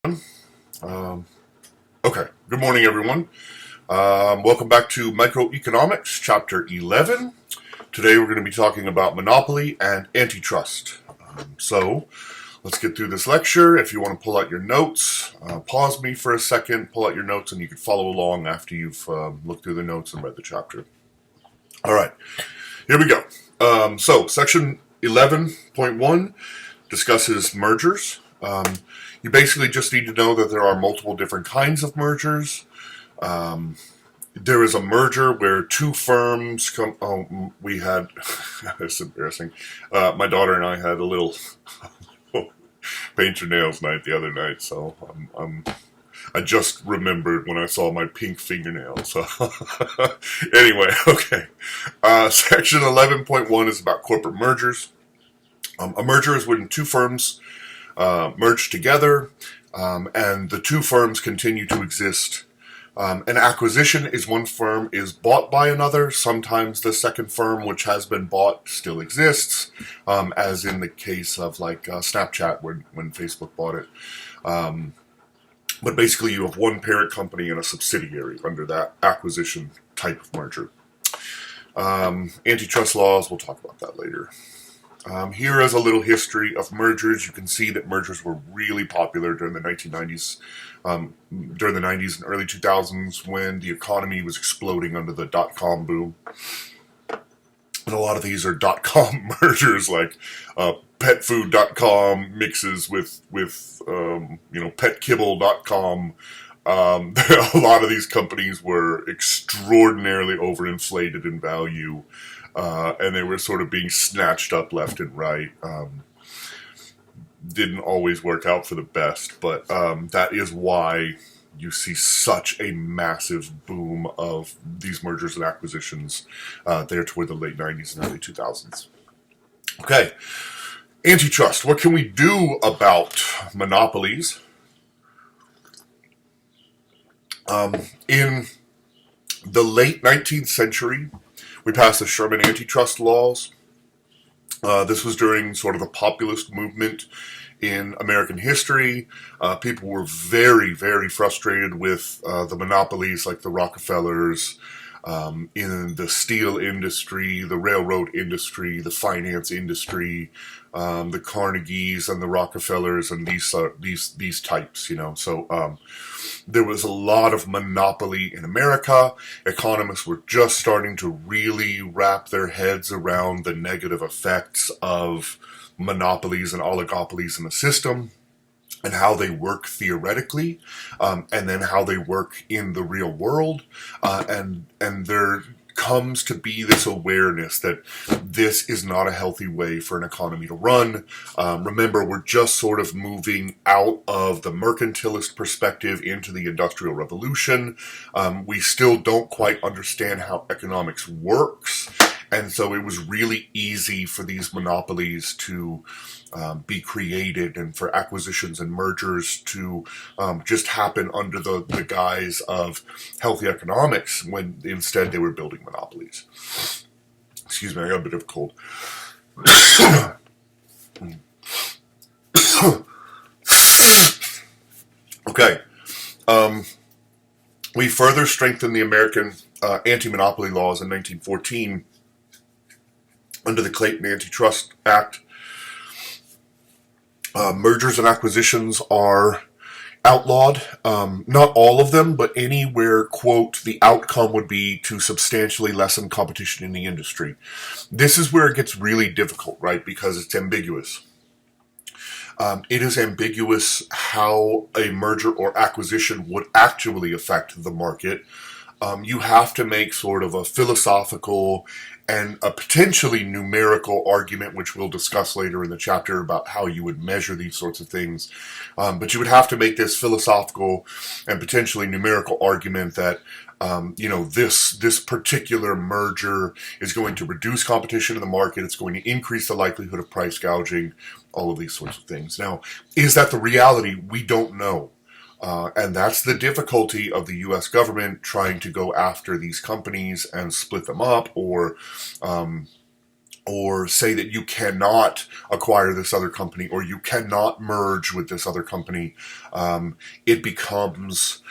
Um, okay, good morning, everyone. Welcome back to Microeconomics, Chapter 11. Today we're going to be talking about monopoly and antitrust. So, let's get through this lecture. If you want to pull out your notes, pause me for a second, pull out your notes, and you can follow along after you've looked through the notes and read the chapter. All right, here we go. Section 11.1 discusses mergers. You basically just need to know that there are multiple different kinds of mergers. There is a merger where two firms come. Oh, we had. It's embarrassing. My daughter and I had a little paint your nails night the other night, so I just remembered when I saw my pink fingernails. So anyway, okay. Section 11.1 is about corporate mergers. A merger is when two firms merge together, and the two firms continue to exist. An acquisition is when one firm is bought by another. Sometimes the second firm, which has been bought, still exists, as in the case of like Snapchat when Facebook bought it. But basically you have one parent company and a subsidiary under that acquisition type of merger. Antitrust laws, we'll talk about that later. Here is a little history of mergers. You can see that mergers were really popular during the 1990s, during the 90s and early 2000s when the economy was exploding under the dot-com boom. And a lot of these are dot-com mergers, like petfood.com mixes with petkibble.com. A lot of these companies were extraordinarily overinflated in value. And they were sort of being snatched up left and right. Didn't always work out for the best, but that is why you see such a massive boom of these mergers and acquisitions there toward the late 90s and early 2000s. Okay, antitrust. What can we do about monopolies? In the late 19th century, we passed the Sherman antitrust laws. This was during sort of the populist movement in American history. People were very, very frustrated with the monopolies like the Rockefellers in the steel industry, the railroad industry, the finance industry, the Carnegies and the Rockefellers and these types, you know. So there was a lot of monopoly in America. Economists were just starting to really wrap their heads around the negative effects of monopolies and oligopolies in the system, and how they work theoretically, and then how they work in the real world. And there comes to be this awareness that this is not a healthy way for an economy to run. Remember, we're just sort of moving out of the mercantilist perspective into the Industrial Revolution. We still don't quite understand how economics works. And so it was really easy for these monopolies to be created and for acquisitions and mergers to just happen under the guise of healthy economics when instead they were building monopolies. Excuse me, I got a bit of a cold. Okay. We further strengthened the American anti-monopoly laws in 1914 under the Clayton Antitrust Act. Mergers and acquisitions are outlawed. Not all of them, but any where, quote, the outcome would be to substantially lessen competition in the industry. This is where it gets really difficult, right? Because it's ambiguous. It is ambiguous how a merger or acquisition would actually affect the market. You have to make sort of a philosophical and a potentially numerical argument, which we'll discuss later in the chapter about how you would measure these sorts of things. But you would have to make this philosophical and potentially numerical argument that this particular merger is going to reduce competition in the market. It's going to increase the likelihood of price gouging, all of these sorts of things. Now, is that the reality? We don't know. And that's the difficulty of the U.S. government trying to go after these companies and split them up or or say that you cannot acquire this other company or you cannot merge with this other company, it becomes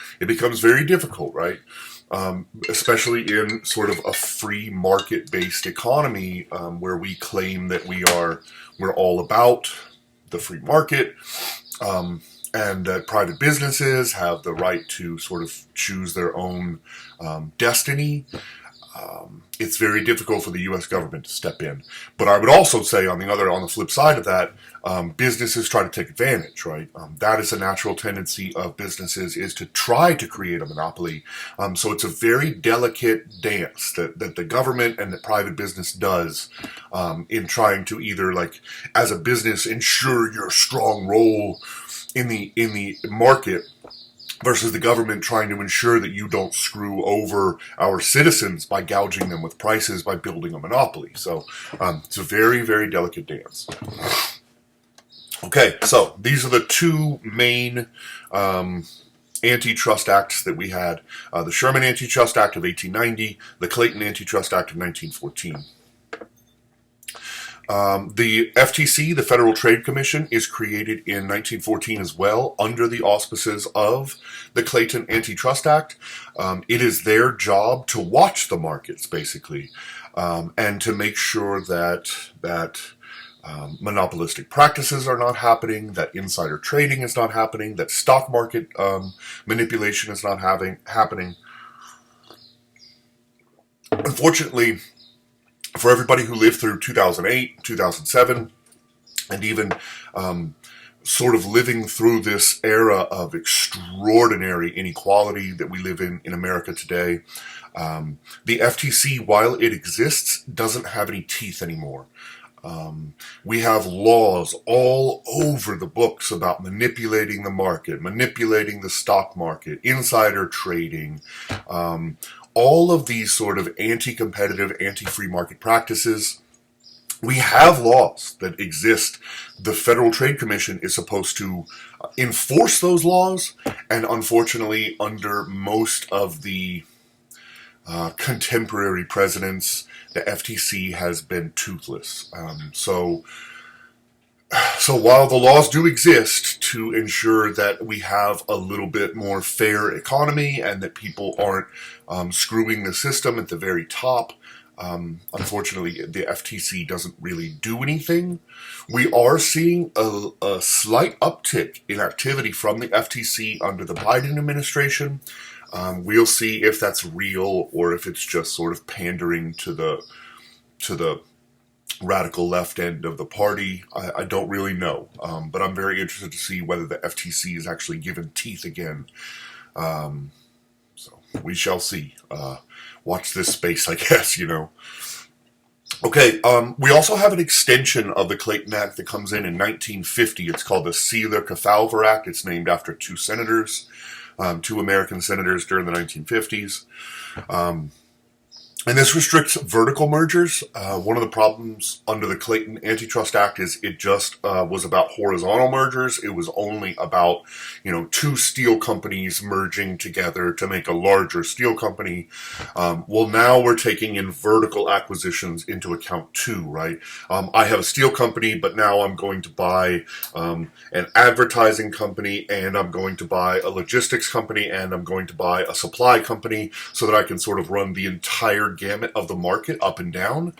very difficult, right? Especially in sort of a free market-based economy, where we claim that we're all about the free market, and that private businesses have the right to sort of choose their own destiny. It's very difficult for the U.S. government to step in. But I would also say, on the flip side of that, businesses try to take advantage, right? That is a natural tendency of businesses, is to try to create a monopoly. So it's a very delicate dance that the government and the private business does, in trying to either, like, as a business, ensure your strong role in the market, versus the government trying to ensure that you don't screw over our citizens by gouging them with prices by building a monopoly. So it's a very, very delicate dance. Okay, so these are the two main antitrust acts that we had. The Sherman Antitrust Act of 1890, the Clayton Antitrust Act of 1914. The FTC, the Federal Trade Commission, is created in 1914 as well, under the auspices of the Clayton Antitrust Act. It is their job to watch the markets, basically, and to make sure that monopolistic practices are not happening, that insider trading is not happening, that stock market manipulation is not happening. Unfortunately, for everybody who lived through 2008, 2007, and even sort of living through this era of extraordinary inequality that we live in America today, the FTC, while it exists, doesn't have any teeth anymore. We have laws all over the books about manipulating the market, manipulating the stock market, insider trading, all of these sort of anti-competitive, anti-free market practices. We have laws that exist. The Federal Trade Commission is supposed to enforce those laws, and unfortunately, under most of the contemporary presidents, the FTC has been toothless. So while the laws do exist to ensure that we have a little bit more fair economy and that people aren't screwing the system at the very top, unfortunately, the FTC doesn't really do anything. We are seeing a slight uptick in activity from the FTC under the Biden administration. We'll see if that's real or if it's just sort of pandering to the radical left end of the party. I don't really know, but I'm very interested to see whether the FTC is actually given teeth again. So we shall see. Watch this space, I guess, Okay, we also have an extension of the Clayton Act that comes in 1950. It's called the Seeler-Kefauver Act. It's named after two senators, two American senators during the 1950s. And this restricts vertical mergers. One of the problems under the Clayton Antitrust Act is it just was about horizontal mergers. It was only about, two steel companies merging together to make a larger steel company. Well, now we're taking in vertical acquisitions into account too, right? I have a steel company, but now I'm going to buy an advertising company, and I'm going to buy a logistics company, and I'm going to buy a supply company so that I can sort of run the entire gamut of the market up and down.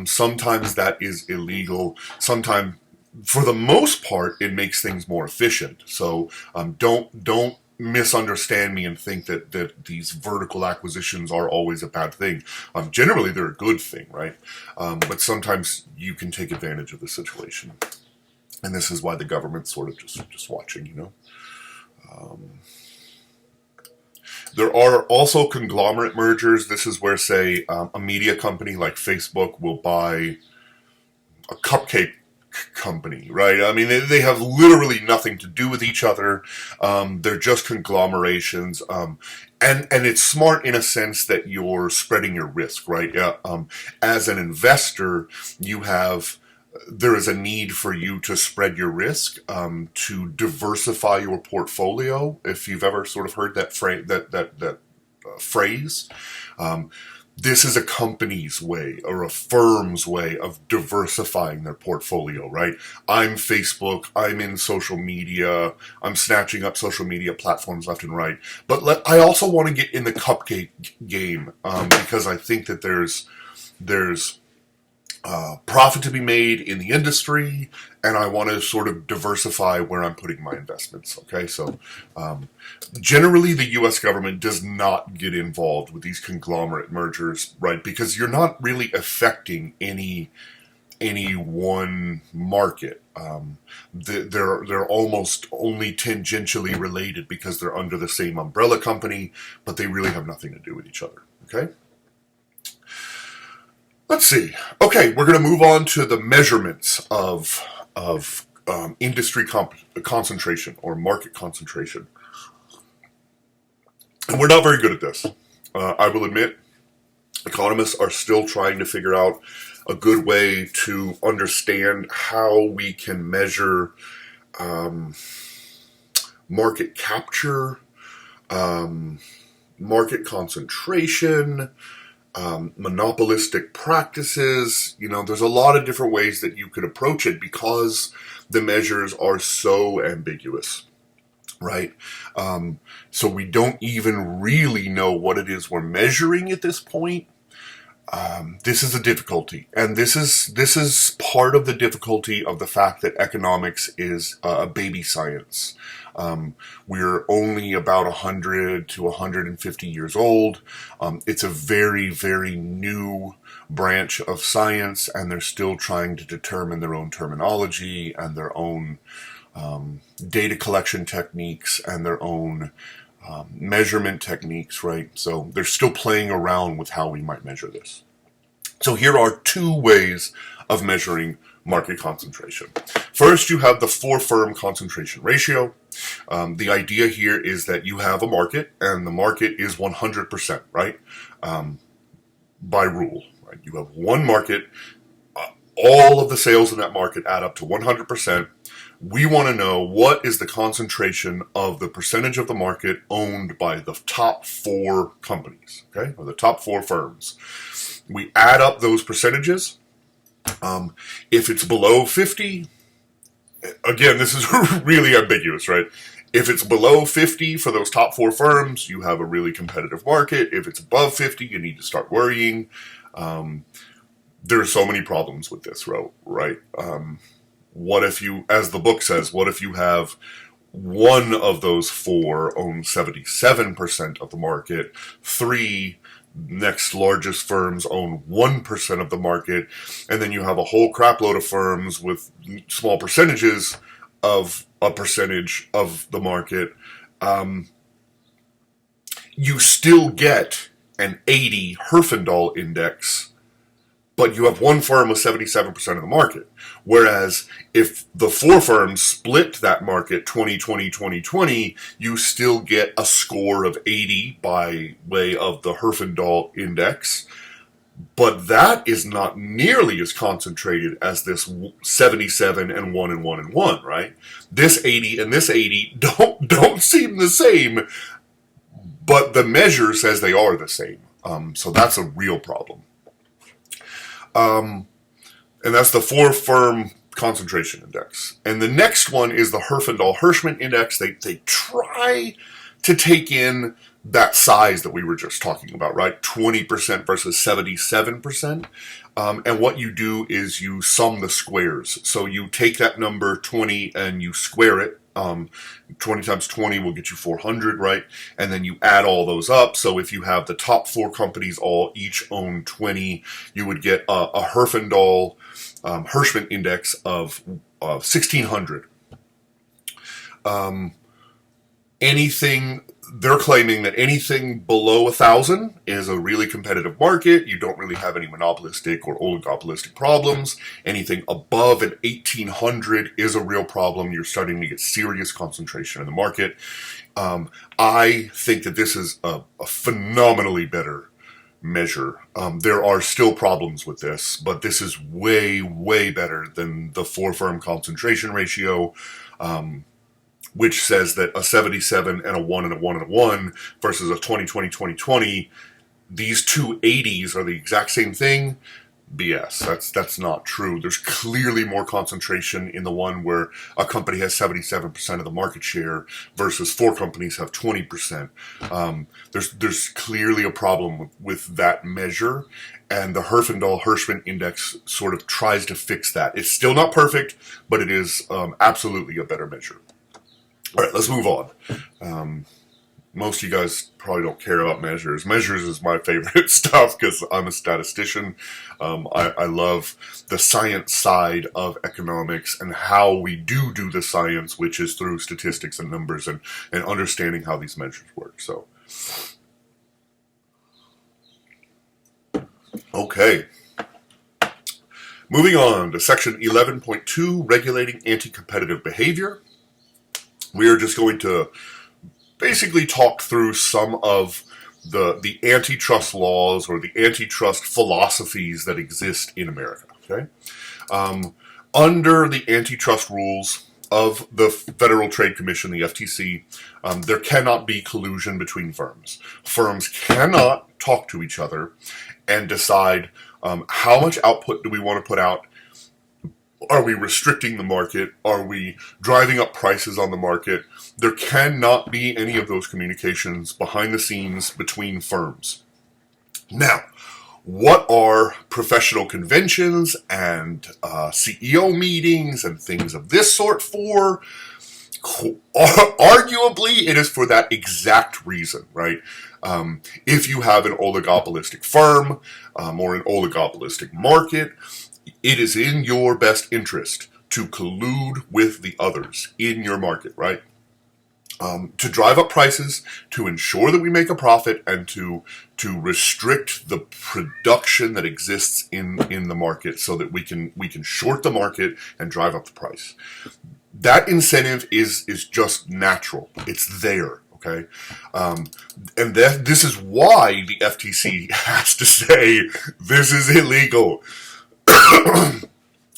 Sometimes that is illegal. Sometimes, for the most part, it makes things more efficient. So don't misunderstand me and think that these vertical acquisitions are always a bad thing. Generally, they're a good thing, right? But sometimes you can take advantage of the situation. And this is why the government's sort of just watching, There are also conglomerate mergers. This is where, say, a media company like Facebook will buy a cupcake company, right? I mean, they have literally nothing to do with each other. They're just conglomerations. And it's smart in a sense that you're spreading your risk, right? As an investor, there is a need for you to spread your risk, to diversify your portfolio. If you've ever sort of heard that phrase, This is a company's way or a firm's way of diversifying their portfolio, right? I'm Facebook, I'm in social media, I'm snatching up social media platforms left and right. But I also want to get in the cupcake game because I think that there's profit to be made in the industry, and I want to sort of diversify where I'm putting my investments. Okay, so generally the U.S. government does not get involved with these conglomerate mergers, right? Because you're not really affecting any one market. They're almost only tangentially related because they're under the same umbrella company, but they really have nothing to do with each other. Okay. Let's see. Okay, we're going to move on to the measurements of industry concentration or market concentration. And we're not very good at this. I will admit, economists are still trying to figure out a good way to understand how we can measure market capture, market concentration, monopolistic practices. There's a lot of different ways that you could approach it because the measures are so ambiguous, right? So we don't even really know what it is we're measuring at this point. This is a difficulty, and this is part of the difficulty of the fact that economics is a baby science. We're only about 100 to 150 years old. It's a very, very new branch of science, and they're still trying to determine their own terminology and their own data collection techniques and their own measurement techniques, right? So they're still playing around with how we might measure this. So here are two ways of measuring market concentration. First, you have the four-firm concentration ratio. The idea here is that you have a market, and the market is 100%, right? By rule, right? You have one market. All of the sales in that market add up to 100%. We want to know what is the concentration of the percentage of the market owned by the top four companies, okay, or the top four firms. We add up those percentages. If it's below 50, again, this is really ambiguous, right? If it's below 50 for those top four firms, you have a really competitive market. If it's above 50, you need to start worrying. There are so many problems with this, right? What if you, as the book says, what if you have one of those four own 77% of the market, three next largest firms own 1% of the market, and then you have a whole crapload of firms with small percentages of a percentage of the market, you still get an 80 Herfindahl index, but you have one firm with 77% of the market. Whereas if the four firms split that market 20-20-20-20, you still get a score of 80 by way of the Herfindahl index. But that is not nearly as concentrated as this 77 and 1 and 1 and 1, right? This 80 and this 80 don't seem the same, but the measure says they are the same. So that's a real problem. And that's the four-firm concentration index. And the next one is the Herfindahl-Hirschman index. They try to take in that size that we were just talking about, right? 20% versus 77%. And what you do is you sum the squares. So you take that number 20 and you square it. 20 times 20 will get you 400, right? And then you add all those up. So if you have the top four companies all each own 20, you would get a Herfindahl Hirschman index of 1,600. They're claiming that anything below 1,000 is a really competitive market. You don't really have any monopolistic or oligopolistic problems. Anything above an 1,800 is a real problem. You're starting to get serious concentration in the market. I think that this is a phenomenally better measure. There are still problems with this, but this is way, way better than the four-firm concentration ratio, which says that a 77 and a 1 and a 1 and a 1 versus a 20-20-20-20 these two 80s are the exact same thing. BS. That's not true. There's clearly more concentration in the one where a company has 77% of the market share versus four companies have 20%. There's clearly a problem with that measure, and the Herfindahl-Hirschman index sort of tries to fix that. It's still not perfect, but it is absolutely a better measure. All right, let's move on. Most of you guys probably don't care about measures. Measures is my favorite stuff because I'm a statistician. I love the science side of economics and how we do the science, which is through statistics and numbers and understanding how these measures work. So, okay. Moving on to section 11.2, regulating anti-competitive behavior. We are just going to basically talk through some of the antitrust laws or the antitrust philosophies that exist in America. Okay, under the antitrust rules of the Federal Trade Commission, the FTC, there cannot be collusion between firms. Firms cannot talk to each other and decide how much output do we want to put out. Are we restricting the market? Are we driving up prices on the market? There cannot be any of those communications behind the scenes between firms. Now, what are professional conventions and CEO meetings and things of this sort for? Arguably, it is for that exact reason, right? If you have an oligopolistic firm or an oligopolistic market, it is in your best interest to collude with the others in your market, right? To drive up prices, to ensure that we make a profit, and to restrict the production that exists in the market so that we can short the market and drive up the price. That incentive is just natural. It's there. Okay, and this is why the FTC has to say this is illegal.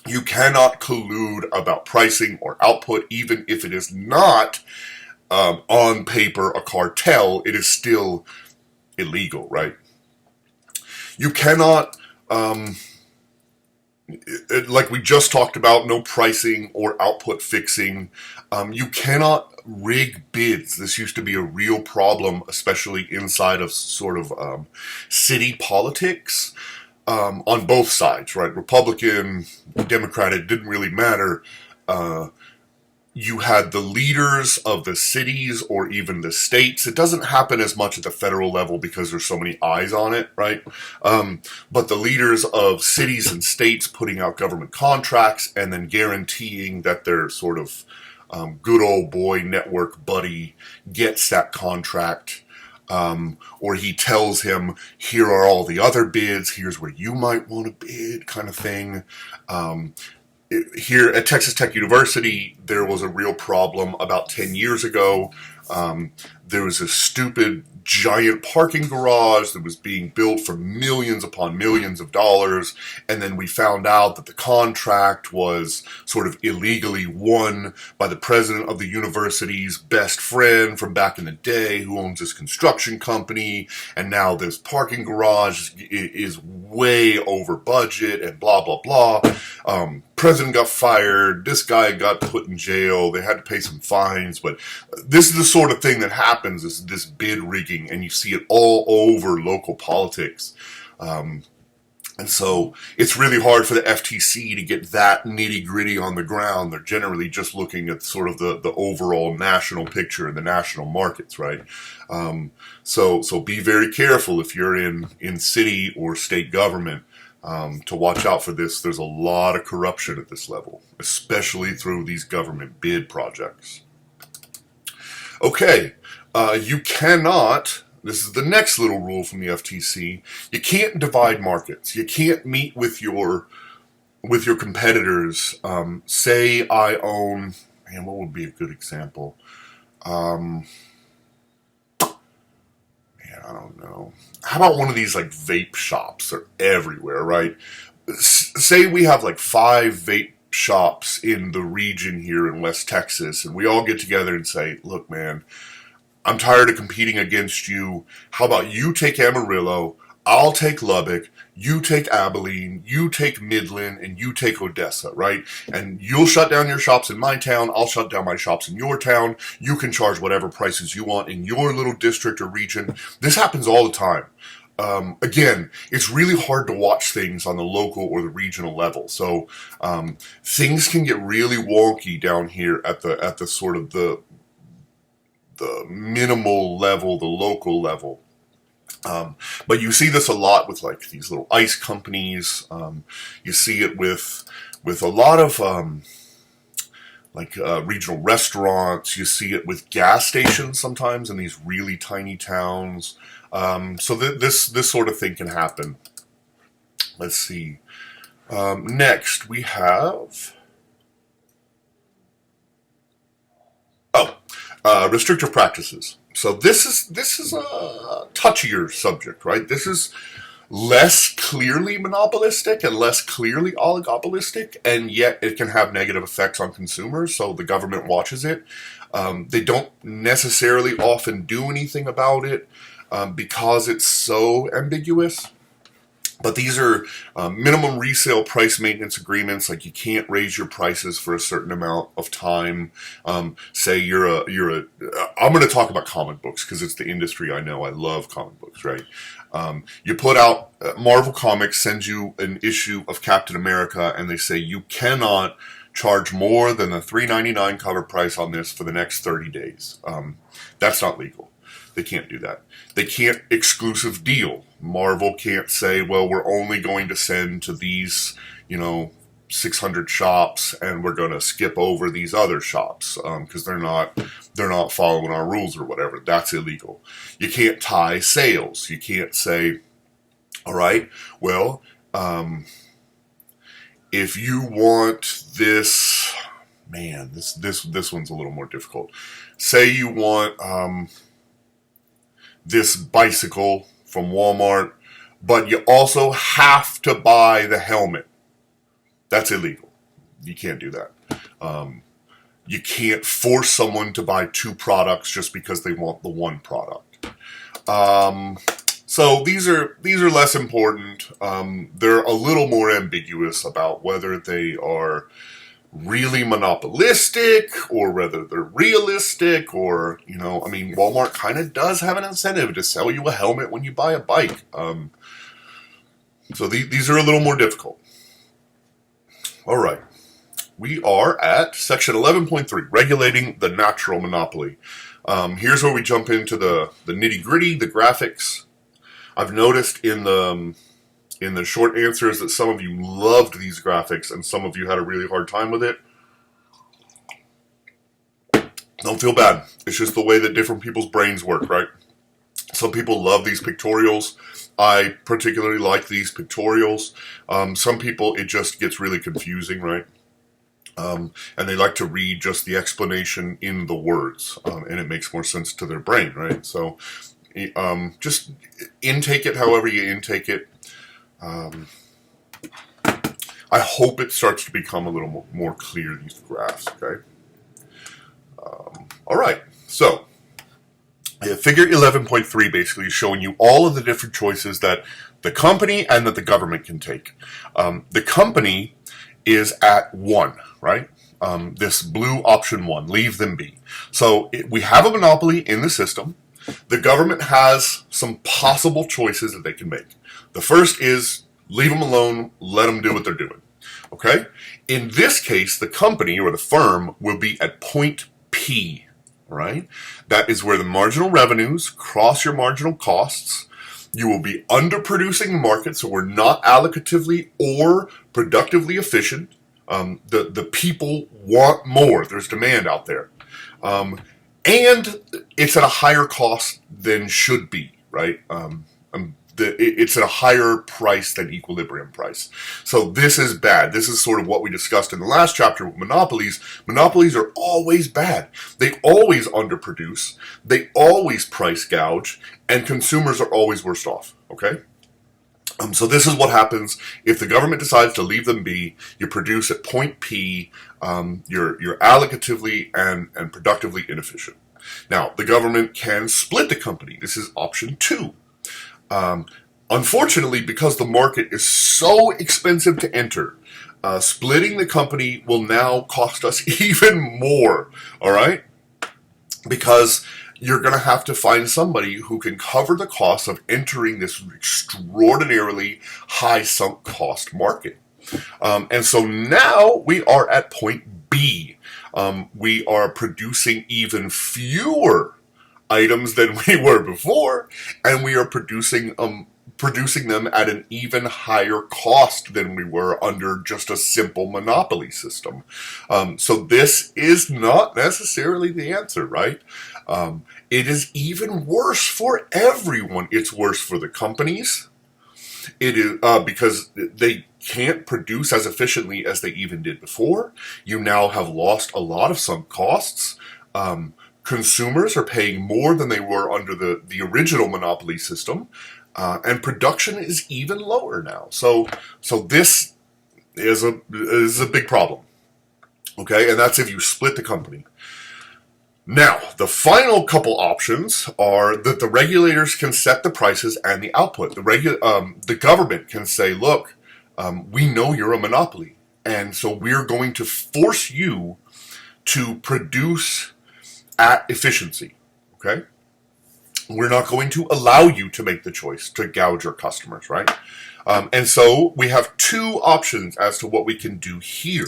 You cannot collude about pricing or output, even if it is not on paper a cartel. It is still illegal, right? You cannot, like we just talked about, no pricing or output fixing. You cannot rig bids. This used to be a real problem, especially inside of sort of city politics. On both sides, right? Republican, Democrat, it didn't really matter. You had the leaders of the cities or even the states. It doesn't happen as much at the federal level because there's so many eyes on it, right? But the leaders of cities and states putting out government contracts and then guaranteeing that their sort of good old boy network buddy gets that contract. Or he tells him, here are all the other bids, here's where you might want to bid, kind of thing. Here at Texas Tech University, there was a real problem about 10 years ago. There was a stupid giant parking garage that was being built for millions upon millions of dollars, and then we found out that the contract was sort of illegally won by the president of the university's best friend from back in the day who owns this construction company, and now this parking garage is way over budget and blah, blah, blah. President got fired, this guy got put in jail, they had to pay some fines, but this is the sort of thing that happens, this bid rigging, and you see it all over local politics. And so it's really hard for the FTC to get that nitty-gritty on the ground. They're generally just looking at sort of the overall national picture and the national markets, right? So be very careful if you're in city or state government. To watch out for this. There's a lot of corruption at this level, especially through these government bid projects. Okay, you cannot, this is the next little rule from the FTC, you can't divide markets. You can't meet with your competitors. Say I own, man, what would be a good example? I don't know. How about one of these like vape shops? They're everywhere, right? Say we have like 5 vape shops in the region here in West Texas, and we all get together and say, look, man, I'm tired of competing against you. How about you take Amarillo, I'll take Lubbock, you take Abilene, you take Midland, and you take Odessa, right? And you'll shut down your shops in my town, I'll shut down my shops in your town, you can charge whatever prices you want in your little district or region. This happens all the time. Again, it's really hard to watch things on the local or the regional level. So things can get really wonky down here at the sort of the minimal level, the local level. But you see this a lot with like these little ice companies. You see it with a lot of regional restaurants. You see it with gas stations sometimes in these really tiny towns. So this sort of thing can happen. Let's see. Next we have restrictive practices. So this is a touchier subject, right? This is less clearly monopolistic and less clearly oligopolistic, and yet it can have negative effects on consumers, so the government watches it. They don't necessarily often do anything about it because it's so ambiguous. But these are minimum resale price maintenance agreements. Like you can't raise your prices for a certain amount of time. Say I'm going to talk about comic books because it's the industry I know. I love comic books, right? You put out Marvel Comics sends you an issue of Captain America, and they say you cannot charge more than the $3.99 cover price on this for the next 30 days. That's not legal. They can't do that. They can't exclusive deal. Marvel can't say, well, we're only going to send to these, 600 shops, and we're going to skip over these other shops because they're not following our rules or whatever. That's illegal. You can't tie sales. You can't say, all right, well, if you want this, man, this one's a little more difficult. Say you want this bicycle from Walmart, but you also have to buy the helmet. That's illegal. You can't do that. You can't force someone to buy two products just because they want the one product. So these are less important. They're a little more ambiguous about whether they are really monopolistic or whether they're realistic, or Walmart kind of does have an incentive to sell you a helmet when you buy a bike. So these are a little more difficult. All right, we are at section 11.3, regulating the natural monopoly. Here's where we jump into the nitty gritty, the graphics. I've noticed in the short answers that some of you loved these graphics and some of you had a really hard time with it. Don't feel bad. It's just the way that different people's brains work, right? Some people love these pictorials. I particularly like these pictorials. Some people, it just gets really confusing, right? And they like to read just the explanation in the words, and it makes more sense to their brain, right? So just intake it however you intake it. I hope it starts to become a little more clear, these graphs, okay? All right, so figure 11.3 basically is showing you all of the different choices that the company and that the government can take. The company is at 1, right? This blue option 1, leave them be. So we have a monopoly in the system. The government has some possible choices that they can make. The first is leave them alone, let them do what they're doing. Okay? In this case, the company or the firm will be at point P, right? That is where the marginal revenues cross your marginal costs. You will be underproducing the market, so we're not allocatively or productively efficient. The people want more. There's demand out there. And it's at a higher cost than should be, right? It's at a higher price than equilibrium price. So this is bad. This is sort of what we discussed in the last chapter with monopolies. Monopolies are always bad. They always underproduce. They always price gouge. And consumers are always worse off, okay? So this is what happens if the government decides to leave them be. You produce at point P. You're allocatively and productively inefficient. Now, the government can split the company. This is option 2. Unfortunately, because the market is so expensive to enter, splitting the company will now cost us even more, all right? Because you're going to have to find somebody who can cover the cost of entering this extraordinarily high sunk cost market. And so now we are at point B. We are producing even fewer items than we were before, and we are producing them at an even higher cost than we were under just a simple monopoly system. So this is not necessarily the answer, right? It is even worse for everyone. It's worse for the companies. It is because they can't produce as efficiently as they even did before. You now have lost a lot of sunk costs. Consumers are paying more than they were under the original monopoly system. And production is even lower now. So this is a big problem. Okay, and that's if you split the company. Now, the final couple options are that the regulators can set the prices and the output. The government can say, look, we know you're a monopoly, and so we're going to force you to produce at efficiency. Okay? We're not going to allow you to make the choice to gouge your customers, right? And so we have 2 options as to what we can do here.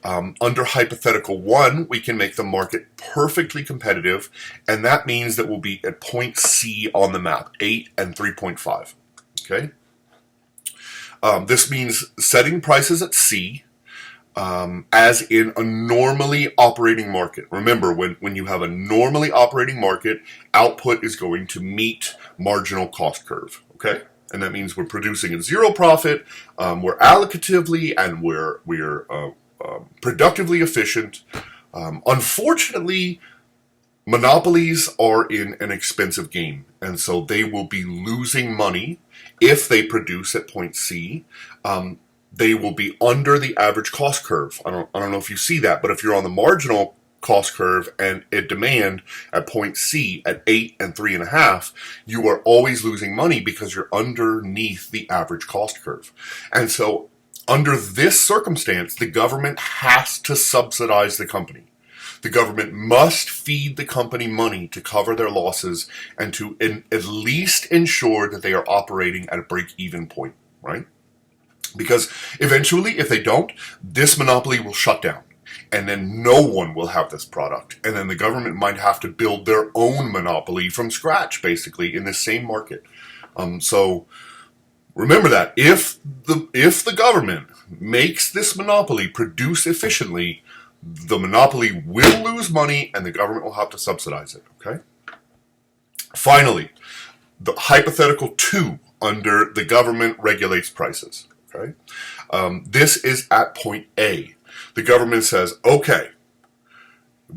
Under hypothetical 1, we can make the market perfectly competitive, and that means that we'll be at point C on the map, 8 and 3.5. Okay? This means setting prices at C, as in a normally operating market. Remember, when you have a normally operating market, output is going to meet marginal cost curve. Okay? And that means we're producing at zero profit, we're allocatively, and we're productively efficient. Unfortunately, monopolies are in an expensive game, and so they will be losing money if they produce at point C. They will be under the average cost curve. I don't know if you see that, but if you're on the marginal cost curve and at demand at point C at 8 and 3.5, you are always losing money because you're underneath the average cost curve. And so under this circumstance, the government has to subsidize the company. The government must feed the company money to cover their losses and to at least ensure that they are operating at a break-even point, right? Because eventually, if they don't, this monopoly will shut down, and then no one will have this product. And then the government might have to build their own monopoly from scratch, basically, in the same market. So remember that if the government makes this monopoly produce efficiently, the monopoly will lose money and the government will have to subsidize it. Okay. Finally, the hypothetical 2 under the government regulates prices. Okay. This is at point A. The government says, okay,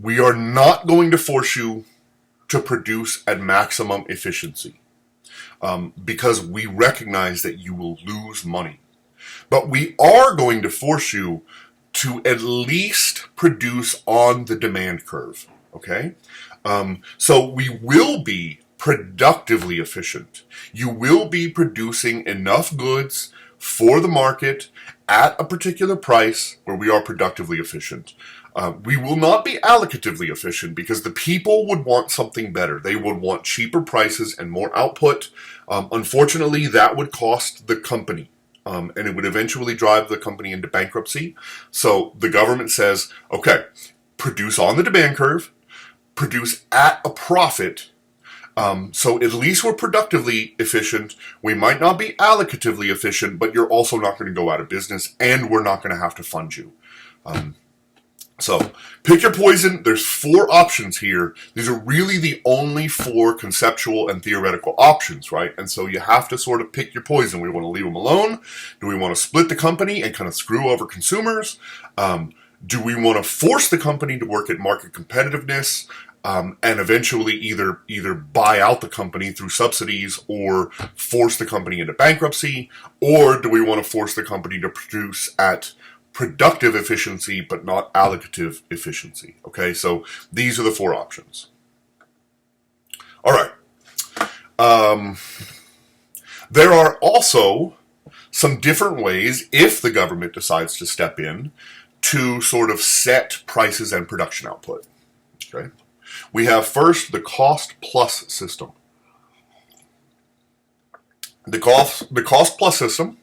we are not going to force you to produce at maximum efficiency. Because we recognize that you will lose money. But we are going to force you to at least produce on the demand curve, okay? So we will be productively efficient. You will be producing enough goods for the market at a particular price where we are productively efficient. We will not be allocatively efficient because the people would want something better. They would want cheaper prices and more output. Unfortunately, that would cost the company, and it would eventually drive the company into bankruptcy. So the government says, okay, produce on the demand curve, produce at a profit. So at least we're productively efficient. We might not be allocatively efficient, but you're also not going to go out of business, and we're not going to have to fund you. So pick your poison. There's 4 options here. These are really the only 4 conceptual and theoretical options, right? And so you have to sort of pick your poison. We want to leave them alone. Do we want to split the company and kind of screw over consumers? Do we want to force the company to work at market competitiveness? And eventually either buy out the company through subsidies or force the company into bankruptcy? Or do we want to force the company to produce at productive efficiency but not allocative efficiency? Okay, so these are the 4 options. there are also some different ways, if the government decides to step in, to sort of set prices and production output. Okay? We have first the cost plus system. The cost plus system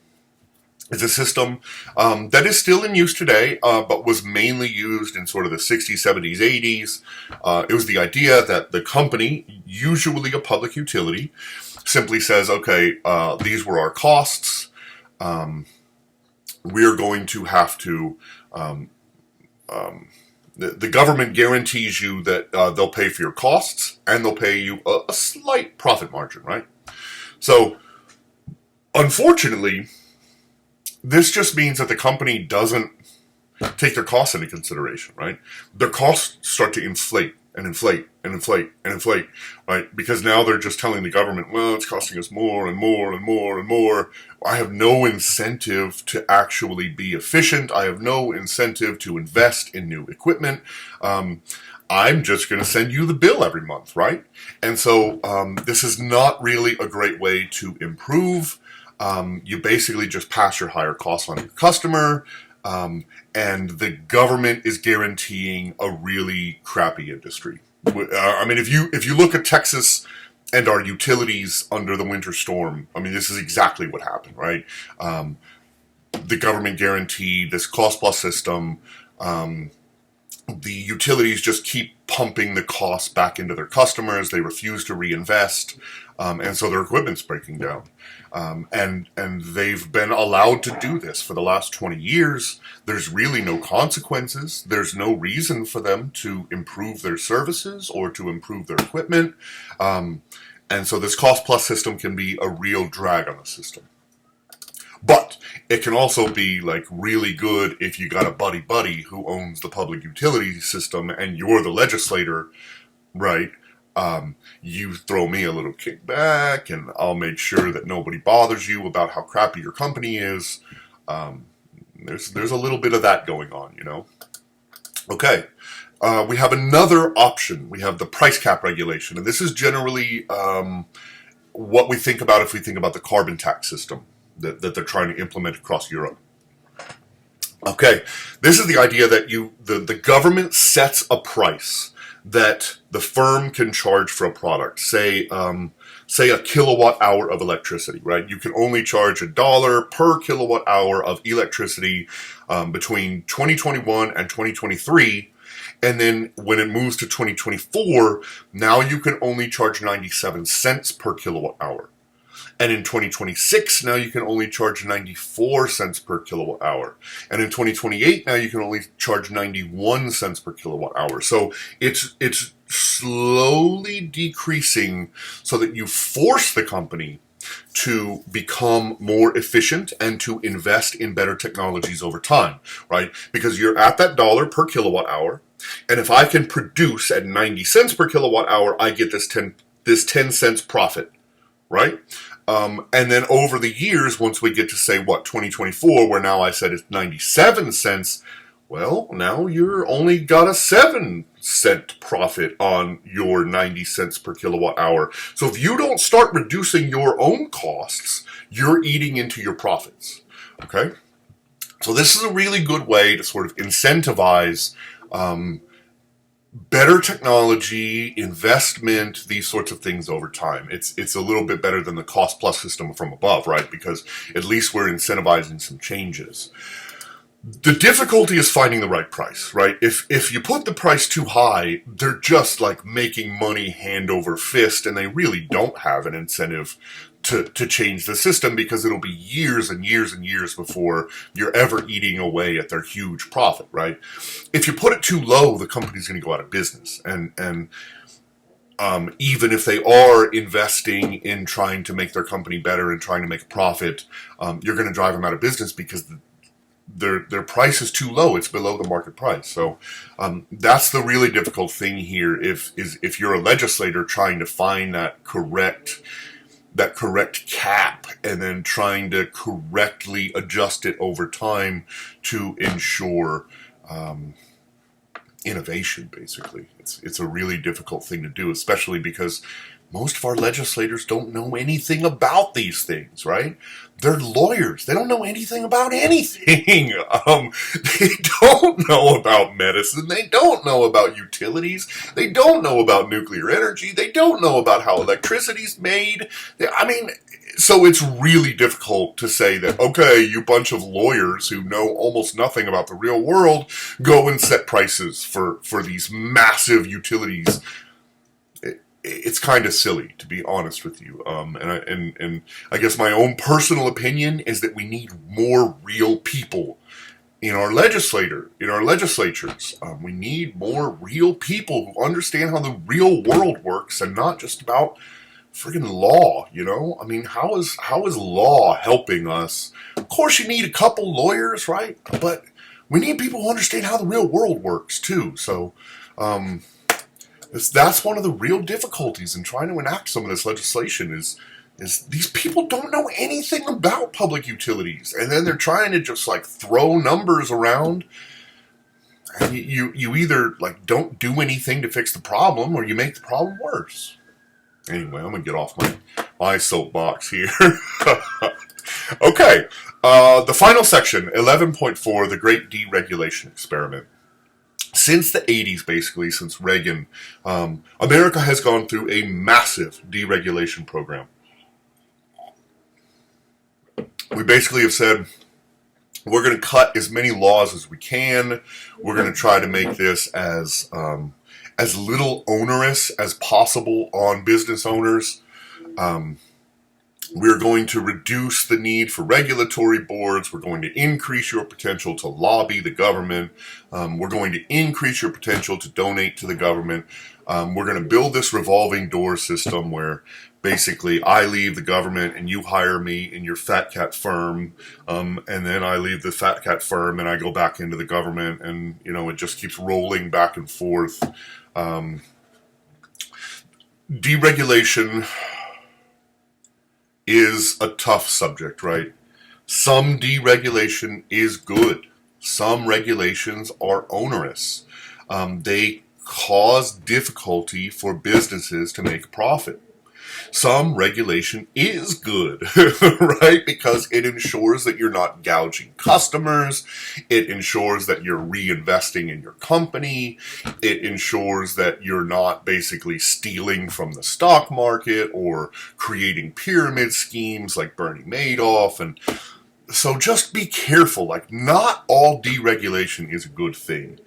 is a system that is still in use today, but was mainly used in sort of the 60s, 70s, 80s. It was the idea that the company, usually a public utility, simply says, okay, these were our costs. We're going to have to, the government guarantees you that they'll pay for your costs and they'll pay you a slight profit margin, right? So, unfortunately, this just means that the company doesn't take their costs into consideration, right? Their costs start to inflate and inflate and inflate and inflate, right? Because now they're just telling the government, well, it's costing us more and more and more and more. I have no incentive to actually be efficient. I have no incentive to invest in new equipment. I'm just going to send you the bill every month, right? And so this is not really a great way to improve. You basically just pass your higher costs on to your customer, and the government is guaranteeing a really crappy industry. I mean, if you look at Texas and our utilities under the winter storm, I mean, this is exactly what happened, right? The government guaranteed this cost plus system. The utilities just keep pumping the costs back into their customers. They refuse to reinvest, and so their equipment's breaking down. And they've been allowed to do this for the last 20 years. There's really no consequences. There's no reason for them to improve their services or to improve their equipment. And so this cost plus system can be a real drag on the system. But it can also be like really good if you got a buddy who owns the public utility system and you're the legislator, right? You throw me a little kickback and I'll make sure that nobody bothers you about how crappy your company is. There's a little bit of that going on, you know? Okay. We have another option. We have the price cap regulation. And this is generally what we think about if we think about the carbon tax system that they're trying to implement across Europe. Okay, this is the idea that the government sets a price that the firm can charge for a product. Say a kilowatt hour of electricity, right? You can only charge $1 per kilowatt hour of electricity between 2021 and 2023. And then when it moves to 2024, now you can only charge 97 cents per kilowatt hour. And in 2026, now you can only charge 94 cents per kilowatt hour. And in 2028, now you can only charge 91 cents per kilowatt hour. So it's slowly decreasing so that you force the company to become more efficient and to invest in better technologies over time, right? Because you're at that dollar per kilowatt hour. And if I can produce at 90 cents per kilowatt hour, I get this 10 cents profit, right? And then over the years, once we get to say, 2024, where now I said it's 97 cents, well, now you're only got a 7-cent profit on your 90 cents per kilowatt hour. So if you don't start reducing your own costs, you're eating into your profits, okay? So this is a really good way to sort of incentivize better technology, investment, these sorts of things over time. It's a little bit better than the cost plus system from above, right? Because at least we're incentivizing some changes. The difficulty is finding the right price, right? If you put the price too high, they're just like making money hand over fist, and they really don't have an incentive to change the system because it'll be years and years and years before you're ever eating away at their huge profit, right? If you put it too low, the company's going to go out of business. And even if they are investing in trying to make their company better and trying to make a profit, you're going to drive them out of business because their price is too low. It's below the market price. So that's the really difficult thing here. If you're a legislator trying to find that correct cap and then trying to correctly adjust it over time to ensure innovation, basically. It's a really difficult thing to do, especially because most of our legislators don't know anything about these things, right? They're lawyers. They don't know anything about anything. They don't know about medicine. They don't know about utilities. They don't know about nuclear energy. They don't know about how electricity's made. I mean, so it's really difficult to say that, okay, you bunch of lawyers who know almost nothing about the real world, go and set prices for these massive utilities. It's kind of silly, to be honest with you. And I guess my own personal opinion is that we need more real people in our legislatures. We need more real people who understand how the real world works and not just about friggin' law, you know? I mean, how is law helping us? Of course you need a couple lawyers, right? But we need people who understand how the real world works, too. So, that's one of the real difficulties in trying to enact some of this legislation is these people don't know anything about public utilities, and then they're trying to just like throw numbers around, and you either like don't do anything to fix the problem or you make the problem worse. Anyway, I'm gonna get off my soapbox here. Okay, the final section, 11.4, the Great Deregulation Experiment. Since the 80s, basically, since Reagan, America has gone through a massive deregulation program. We basically have said, we're going to cut as many laws as we can. We're going to try to make this as little onerous as possible on business owners. We're going to reduce the need for regulatory boards. We're going to increase your potential to lobby the government. We're going to increase your potential to donate to the government. We're going to build this revolving door system where basically I leave the government and you hire me in your fat cat firm. And then I leave the fat cat firm and I go back into the government, and, you know, it just keeps rolling back and forth. Deregulation is a tough subject, right? Some deregulation is good. Some regulations are onerous. They cause difficulty for businesses to make a profit. Some regulation is good, right? Because it ensures that you're not gouging customers. It ensures that you're reinvesting in your company. It ensures that you're not basically stealing from the stock market or creating pyramid schemes like Bernie Madoff. And so just be careful. Like, not all deregulation is a good thing,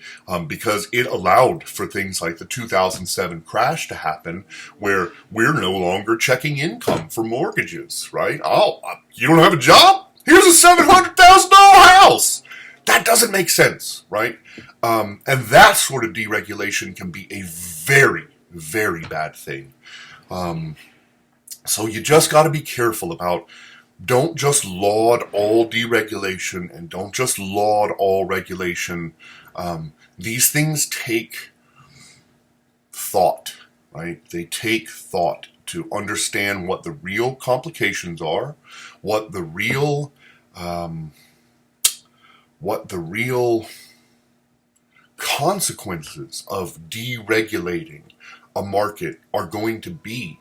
because it allowed for things like the 2007 crash to happen, where we're no longer checking income for mortgages, right? Oh, you don't have a job? Here's a $700,000 house. That doesn't make sense, right? And that sort of deregulation can be a very, very bad thing. So you just got to be careful about, don't just laud all deregulation and don't just laud all regulation. These things take thought, right? They take thought to understand what the real complications are, what the real consequences of deregulating a market are going to be.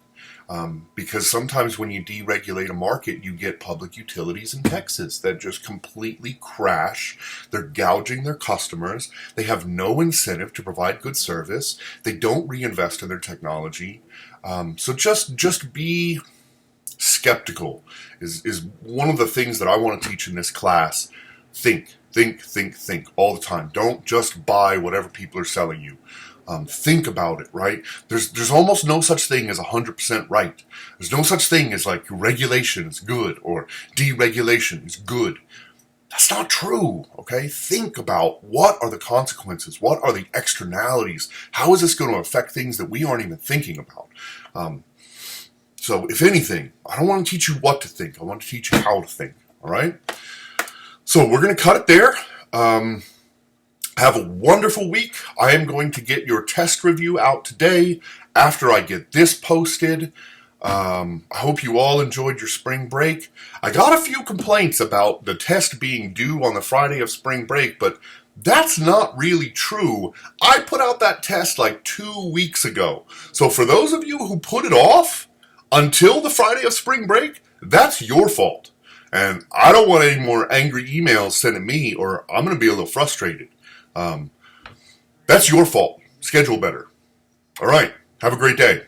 Because sometimes when you deregulate a market, you get public utilities in Texas that just completely crash. They're gouging their customers. They have no incentive to provide good service. They don't reinvest in their technology. So just be skeptical is one of the things that I want to teach in this class. Think all the time. Don't just buy whatever people are selling you. Think about it, right? There's almost no such thing as 100% right. There's no such thing as like regulation is good or deregulation is good. That's not true, okay? Think about, what are the consequences? What are the externalities? How is this going to affect things that we aren't even thinking about? So if anything, I don't want to teach you what to think. I want to teach you how to think, all right? So we're going to cut it there. Have a wonderful week. I am going to get your test review out today after I get this posted. I hope you all enjoyed your spring break. I got a few complaints about the test being due on the Friday of spring break, but That's not really true. I put out that test like 2 weeks ago. So for those of you who put it off until the Friday of spring break, that's your fault. And I don't want any more angry emails sent at me, or I'm going to be a little frustrated. That's your fault. Schedule better. All right. Have a great day.